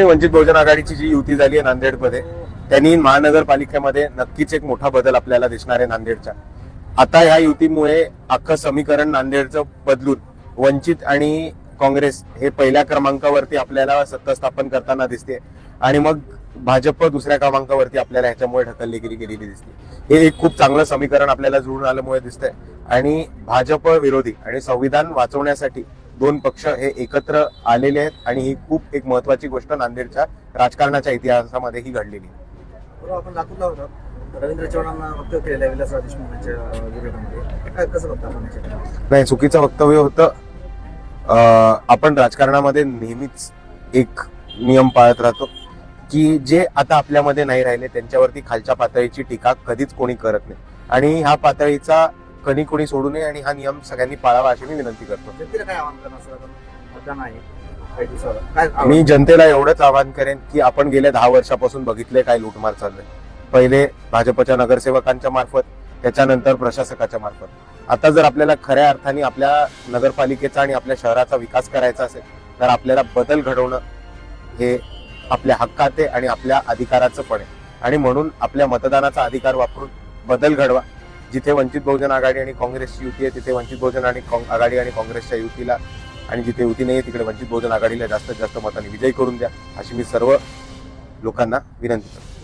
वंचित बहुजन आघाडीची जी युती झाली आहे नांदेडमध्ये, त्यांनी महानगरपालिकेमध्ये नक्कीच एक मोठा बदल आपल्याला दिसणार आहे नांदेडच्या. आता ह्या युतीमुळे अख्खं समीकरण नांदेडचं बदलून वंचित आणि काँग्रेस हे पहिल्या क्रमांकावरती आपल्याला सत्ता स्थापन करताना दिसते आणि मग भाजप दुसऱ्या क्रमांकावरती आपल्याला ह्याच्यामुळे ढकलली गेलेली दिसते. हे एक खूप चांगलं समीकरण आपल्याला जुळून आल्यामुळे दिसतंय आणि भाजप विरोधी आणि संविधान वाचवण्यासाठी दोन पक्ष हे एकत्र आलेले आहेत आणि ही खूप एक महत्वाची गोष्ट नांदेडच्या राजकारणाच्या इतिहासामध्ये ही घडलेली आहे. आपण लातूरला होतो, रवींद्र चव्हाणांना वक्तव्य केलेलं आहे विलासराव देशमुखांच्या विरोधामध्ये. काय कसं बघता आपण? नाही, चुकीचं वक्तव्य होतं. आपण राजकारणामध्ये नेहमीच एक नियम पाळत राहतो की जे आता आपल्यामध्ये नाही राहिले त्यांच्यावरती खालच्या पातळीची टीका कधीच कोणी करत नाही आणि ह्या पातळीचा कोणी सोडू नये आणि हा नियम सगळ्यांनी पाळावा अशी मी विनंती करतो. जनतेला काय आवाहन करणार मतदान आहे काही दिवसावर? काय मी जनतेला एवढंच आवाहन करेन की आपण गेल्या 10 वर्षापासून बघितले काय लूटमार चाललंय. पहिले भाजपच्या नगरसेवकांच्या मार्फत, त्याच्यानंतर प्रशासकाच्या मार्फत. आता जर आपल्याला खऱ्या अर्थाने आपल्या नगरपालिकेचा आणि आपल्या शहराचा विकास करायचा असेल तर आपल्याला बदल घडवणं हे आपल्या हक्कात आहे आणि आपल्या अधिकाराचं पण आहे आणि म्हणून आपल्या मतदानाचा अधिकार वापरून बदल घडवा. जिथे वंचित बहुजन आघाडी आणि काँग्रेसची युती आहे तिथे वंचित बहुजन आघाडी आणि काँग्रेसच्या युतीला, आणि जिथे युती नाही तिकडे वंचित बहुजन आघाडीला जास्तीत जास्त मतांनी विजयी करून द्या अशी मी सर्व लोकांना विनंती करतो.